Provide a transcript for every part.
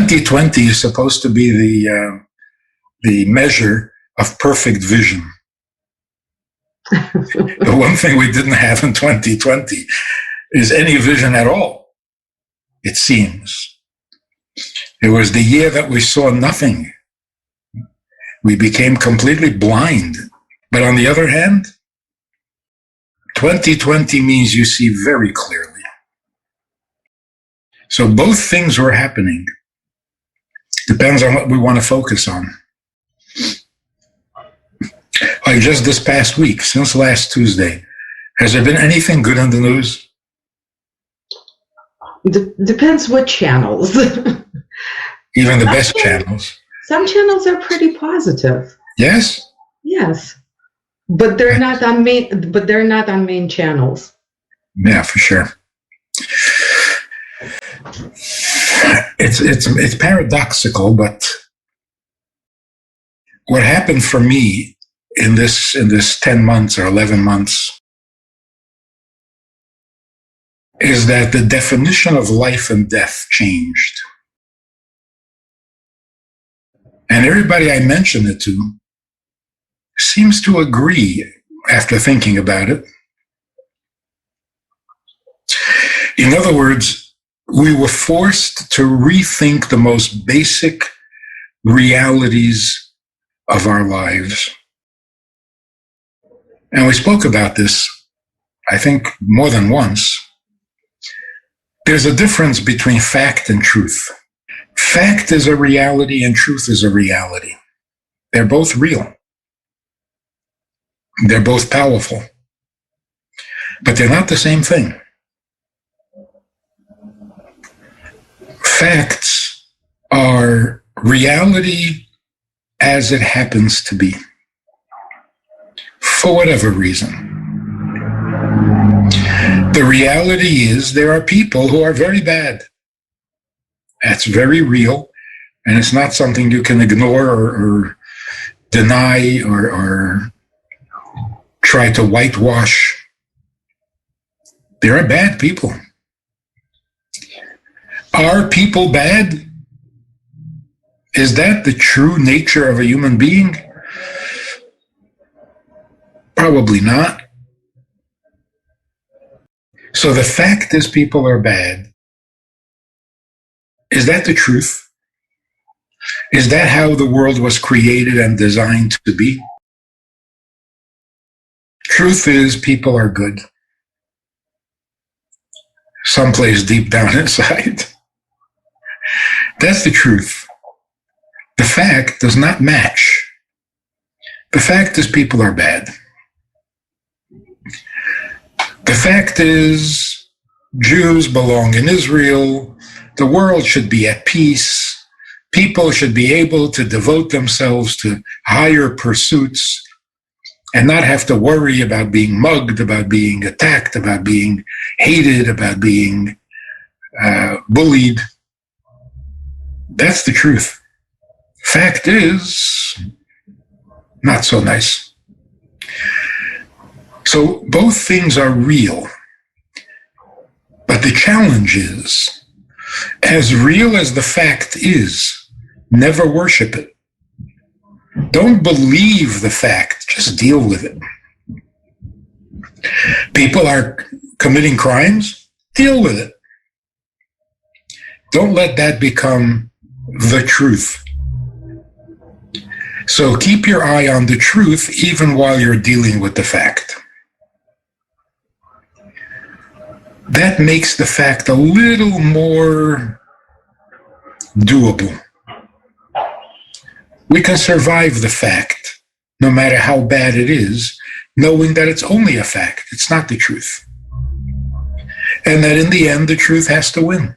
2020 is supposed to be the measure of perfect vision. The one thing we didn't have in 2020 is any vision at all, it seems. It was the year that we saw nothing. We became completely blind. But on the other hand, 2020 means you see very clearly. So both things were happening. Depends on what we want to focus on. Like just this past week, since last Tuesday, has there been anything good in the news? Depends what channels. Even the best channels. Some channels are pretty positive. Yes? Yes. But they're not on main channels. Yeah, for sure. It's paradoxical, but what happened for me in this 10 months or 11 months is that the definition of life and death changed. And everybody I mention it to seems to agree after thinking about it. In other words, we were forced to rethink the most basic realities of our lives. And we spoke about this, I think, more than once. There's a difference between fact and truth. Fact is a reality and truth is a reality. They're both real. They're both powerful. But they're not the same thing. Facts are reality as it happens to be, for whatever reason. The reality is there are people who are very bad. That's very real, and it's not something you can ignore or deny or try to whitewash. There are bad people. Are people bad? Is that the true nature of a human being? Probably not. So the fact is people are bad. Is that the truth? Is that how the world was created and designed to be? Truth is people are good. Someplace deep down inside. That's the truth. The fact does not match. The fact is people are bad. The fact is Jews belong in Israel. The world should be at peace. People should be able to devote themselves to higher pursuits and not have to worry about being mugged, about being attacked, about being hated, about being bullied. That's the truth. Fact is not so nice. So both things are real. But the challenge is, as real as the fact is, never worship it. Don't believe the fact, just deal with it. People are committing crimes, deal with it. Don't let that become the truth. So keep your eye on the truth even while you're dealing with the fact. That makes the fact a little more doable. We can survive the fact, no matter how bad it is, knowing that it's only a fact, it's not the truth. And that in the end, the truth has to win.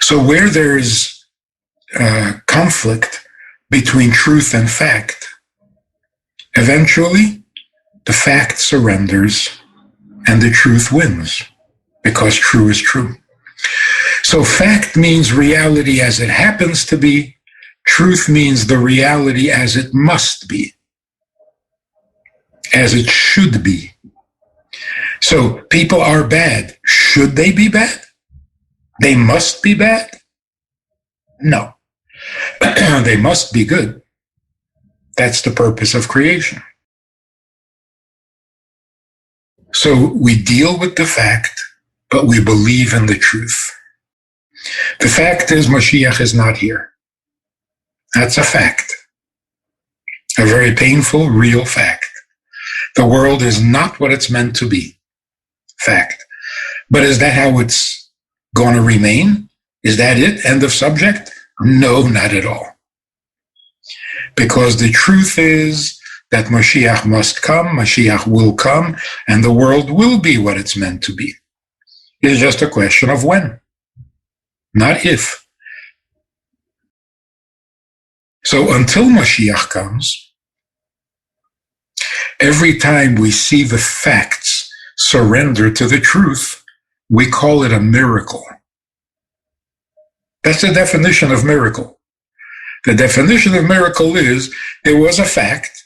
So where there's conflict between truth and fact, eventually the fact surrenders and the truth wins, because true is true. So fact means reality as it happens to be. Truth means the reality as it must be, as it should be. So people are bad. Should they be bad? They must be bad? No. They must be good. That's the purpose of creation. So we deal with the fact, but we believe in the truth. The fact is Mashiach is not here. That's a fact. A very painful, real fact. The world is not what it's meant to be. Fact. But is that how it's going to remain? Is that it? End of subject? No, not at all. Because the truth is that Mashiach must come, Mashiach will come, and the world will be what it's meant to be. It's just a question of when, not if. So until Mashiach comes, every time we see the facts surrender to the truth, we call it a miracle. That's the definition of miracle. The definition of miracle is it was a fact.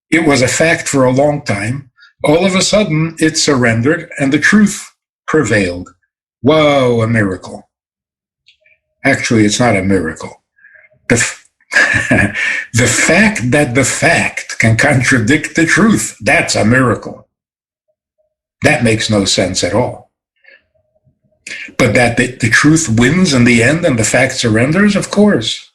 It was a fact for a long time. All of a sudden, it surrendered and the truth prevailed. Whoa, a miracle. Actually, it's not a miracle. The fact that the fact can contradict the truth, that's a miracle. That makes no sense at all. But that the truth wins in the end and the fact surrenders, of course.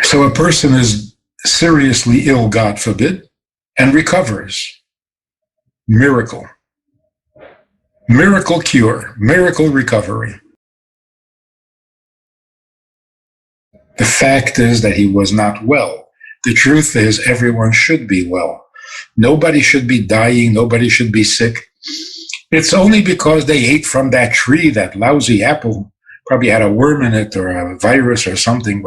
So a person is seriously ill, God forbid, and recovers. Miracle. Miracle cure, miracle recovery. The fact is that he was not well. The truth is everyone should be well. Nobody should be dying. Nobody should be sick. It's only because they ate from that tree, that lousy apple, probably had a worm in it or a virus or something.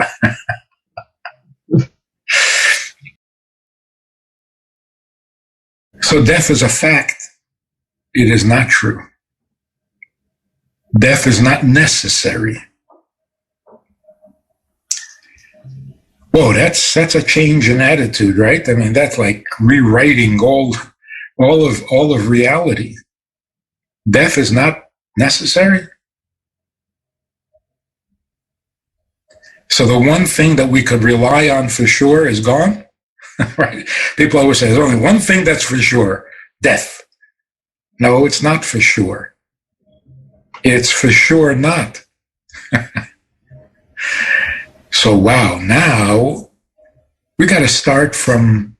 So death is a fact. It is not true. Death is not necessary. Whoa, that's a change in attitude, right? I mean, that's like rewriting all of reality. Death is not necessary. So the one thing that we could rely on for sure is gone, right? People always say there's only one thing that's for sure, death. No, it's not for sure. It's for sure not. So, wow, now we got to start from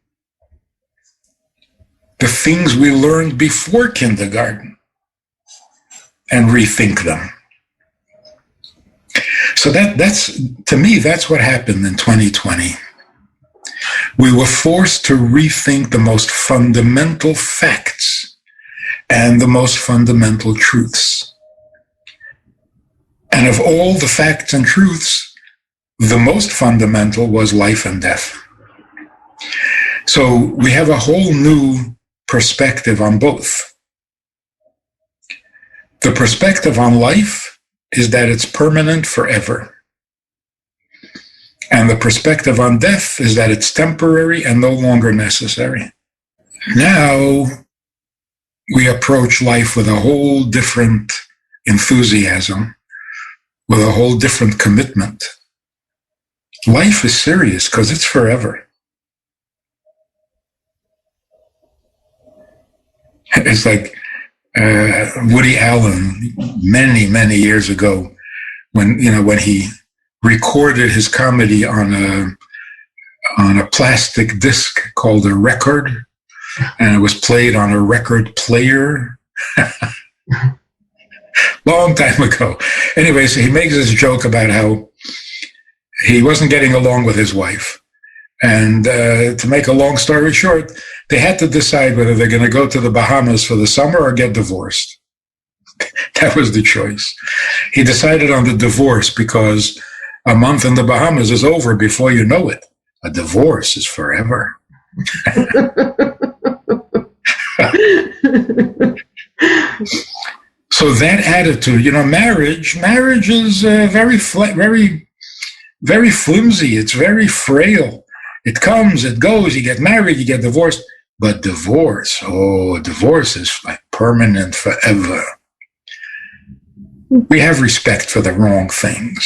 the things we learned before kindergarten and rethink them. So that's, to me, that's what happened in 2020. We were forced to rethink the most fundamental facts and the most fundamental truths. And of all the facts and truths, the most fundamental was life and death. So we have a whole new perspective on both. The perspective on life is that it's permanent forever. And the perspective on death is that it's temporary and no longer necessary. Now we approach life with a whole different enthusiasm, with a whole different commitment. Life is serious because it's forever. It's like Woody Allen, many, many years ago, when he recorded his comedy on a plastic disc called a record, and it was played on a record player. Long time ago. Anyway, so he makes this joke about how he wasn't getting along with his wife. And to make a long story short, they had to decide whether they're going to go to the Bahamas for the summer or get divorced. That was the choice. He decided on the divorce because a month in the Bahamas is over before you know it. A divorce is forever. So that attitude, marriage is very flimsy. It's very frail. It comes, it goes. You get married, you get divorced. But divorce is like permanent forever. We have respect for the wrong things.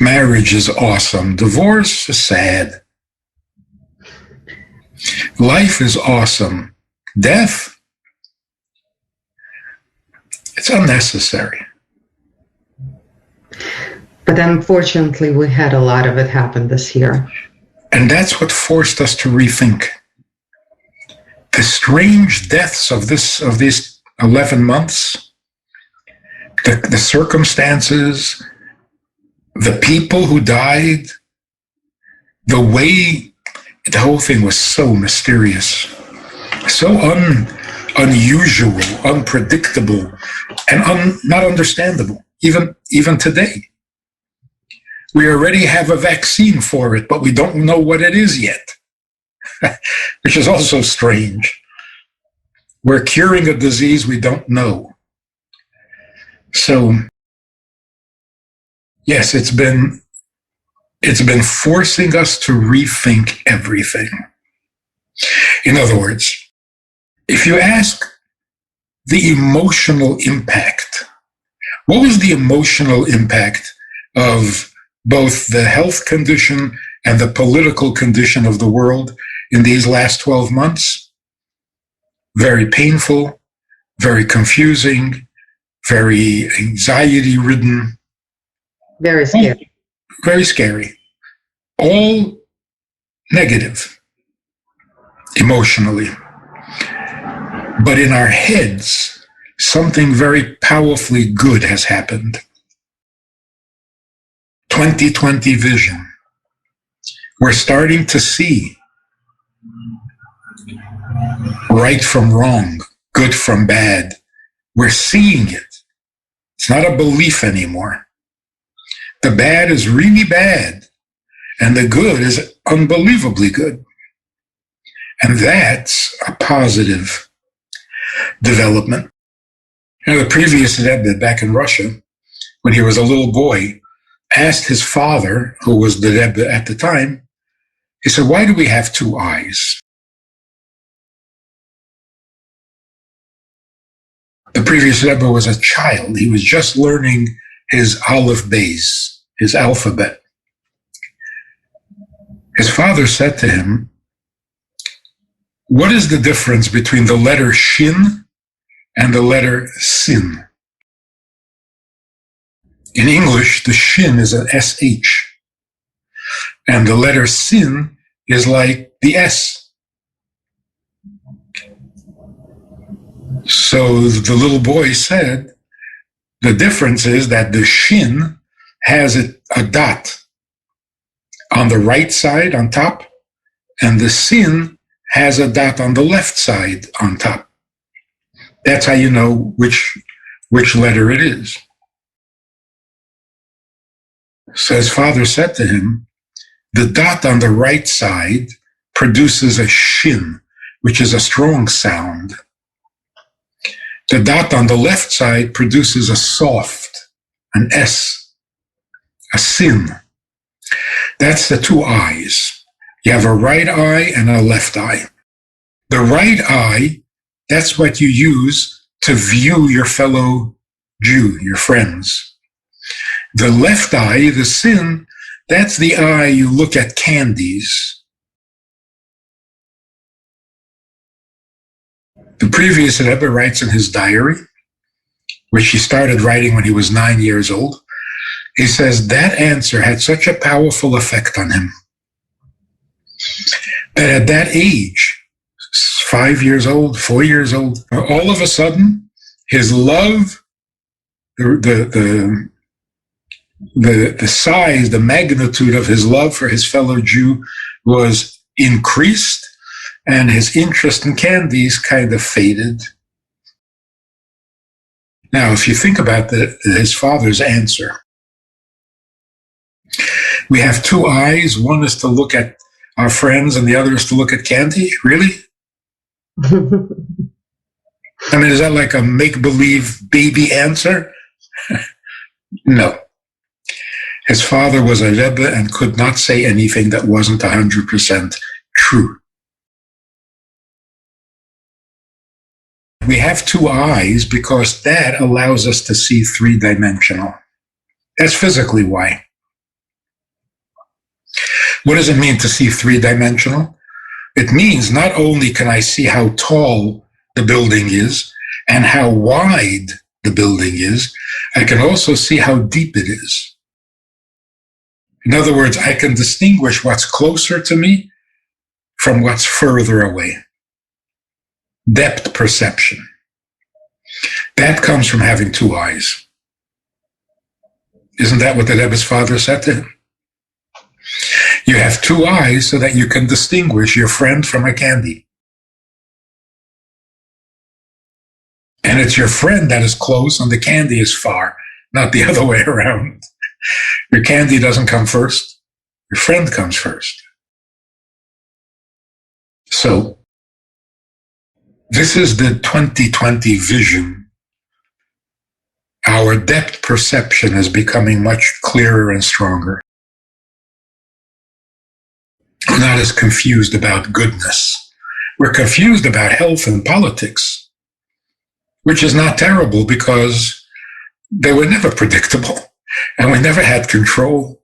Marriage is awesome. Divorce is sad. Life is awesome. Death, it's unnecessary. But unfortunately, we had a lot of it happen this year. And that's what forced us to rethink. The strange deaths of these 11 months, the circumstances, the people who died, the way the whole thing was so mysterious, so unusual, unpredictable, and not understandable, even today. We already have a vaccine for it, but we don't know what it is yet, which is also strange. We're curing a disease we don't know. So, yes, it's been forcing us to rethink everything. In other words, if you ask the emotional impact, what was the emotional impact of both the health condition and the political condition of the world in these last 12 months? Very painful, very confusing, very anxiety-ridden. Very scary. Very scary. All negative, emotionally. But in our heads, something very powerfully good has happened. 2020 vision. We're starting to see right from wrong, good from bad. We're seeing it. It's not a belief anymore. The bad is really bad, and the good is unbelievably good. And that's a positive development. The previous Rebbe back in Russia, when he was a little boy, asked his father, who was the Rebbe at the time, he said, "Why do we have two eyes?" The previous Rebbe was a child. He was just learning his Aleph Beis, his alphabet. His father said to him, "What is the difference between the letter Shin and the letter Sin?" In English, the Shin is an SH, and the letter Sin is like the S. So the little boy said, the difference is that the Shin has a dot on the right side on top, and the Sin has a dot on the left side on top. That's how you know which letter it is. So his father said to him, the dot on the right side produces a Shin, which is a strong sound. The dot on the left side produces a soft, an S, a Sin. That's the two eyes. You have a right eye and a left eye. The right eye, that's what you use to view your fellow Jew, your friends. The left eye, the Sin, that's the eye you look at candies. The previous Rebbe writes in his diary, which he started writing when he was 9 years old, he says that answer had such a powerful effect on him that at that age, 5 years old, 4 years old, all of a sudden, his love, the size, the magnitude of his love for his fellow Jew was increased, and his interest in candies kind of faded. Now, if you think about his father's answer, we have two eyes. One is to look at our friends, and the other is to look at candy. Really? I mean, is that like a make-believe baby answer? No. His father was a Rebbe and could not say anything that wasn't 100% true. We have two eyes because that allows us to see three-dimensional. That's physically why. What does it mean to see three-dimensional? It means not only can I see how tall the building is and how wide the building is, I can also see how deep it is. In other words, I can distinguish what's closer to me from what's further away. Depth perception. That comes from having two eyes. Isn't that what the Rebbe's father said to him? You have two eyes so that you can distinguish your friend from a candy. And it's your friend that is close and the candy is far, not the other way around. Your candy doesn't come first. Your friend comes first. So, this is the 2020 vision. Our depth perception is becoming much clearer and stronger. We're not as confused about goodness. We're confused about health and politics, which is not terrible because they were never predictable and we never had control.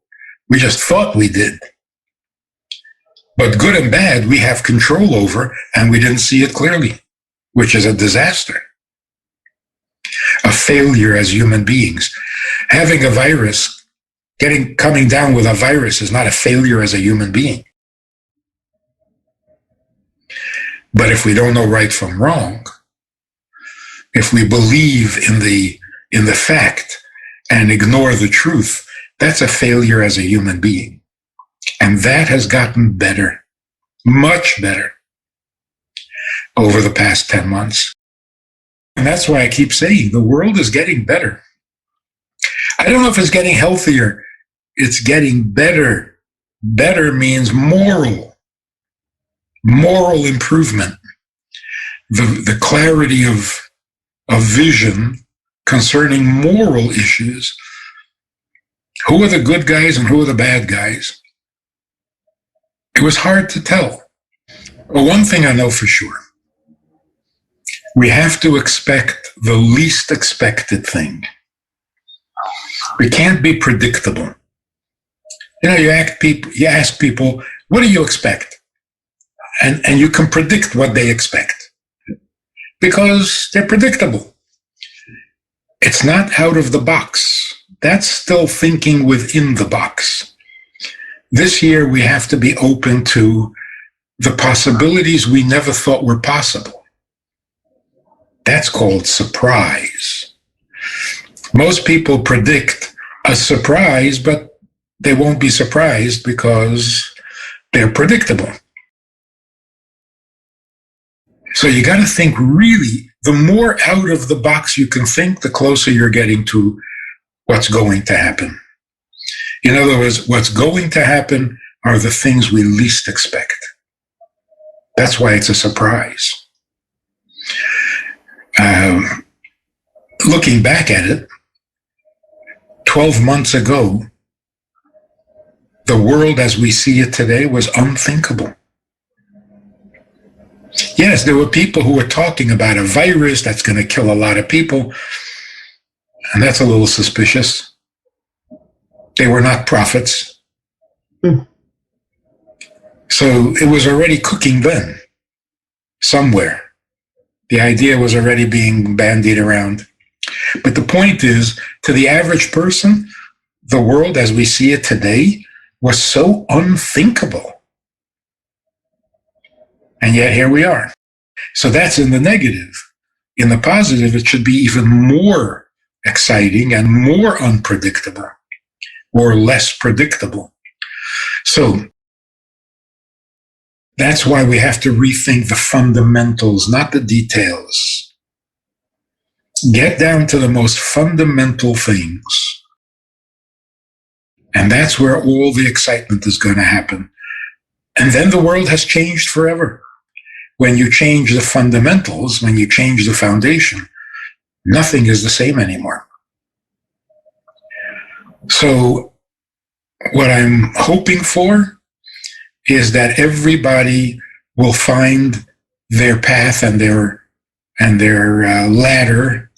We just thought we did. But good and bad, we have control over and we didn't see it clearly, which is a disaster. A failure as human beings. Having a virus, coming down with a virus is not a failure as a human being. But if we don't know right from wrong, if we believe in the fact and ignore the truth, that's a failure as a human being. And that has gotten better, much better, over the past 10 months. And that's why I keep saying the world is getting better. I don't know if it's getting healthier. It's getting better. Better means moral improvement. The clarity of vision concerning moral issues. Who are the good guys and who are the bad guys? It was hard to tell. Well, one thing I know for sure. We have to expect the least expected thing. We can't be predictable. You ask people, what do you expect? And you can predict what they expect because they're predictable. It's not out of the box. That's still thinking within the box. This year, we have to be open to the possibilities we never thought were possible. That's called surprise. Most people predict a surprise, but they won't be surprised because they're predictable. So you got to think really, the more out of the box you can think, the closer you're getting to what's going to happen. In other words, what's going to happen are the things we least expect. That's why it's a surprise. Looking back at it, 12 months ago, the world as we see it today was unthinkable. Yes, there were people who were talking about a virus that's going to kill a lot of people, and that's a little suspicious. They were not prophets. So it was already cooking then, somewhere. The idea was already being bandied around. But the point is, to the average person, the world as we see it today was so unthinkable. And yet here we are. So that's in the negative. In the positive, it should be even more exciting and more unpredictable or less predictable. So that's why we have to rethink the fundamentals, not the details. Get down to the most fundamental things. And that's where all the excitement is going to happen. And then the world has changed forever. When you change the fundamentals, when you change the foundation, nothing is the same anymore. So what I'm hoping for is that everybody will find their path and their and their ladder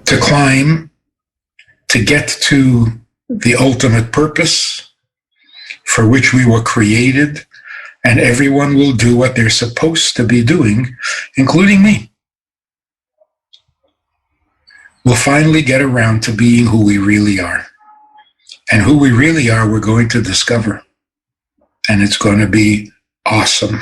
to climb to get to the ultimate purpose for which we were created, and everyone will do what they're supposed to be doing, including me. We'll finally get around to being who we really are. And who we really are, we're going to discover. And it's going to be awesome.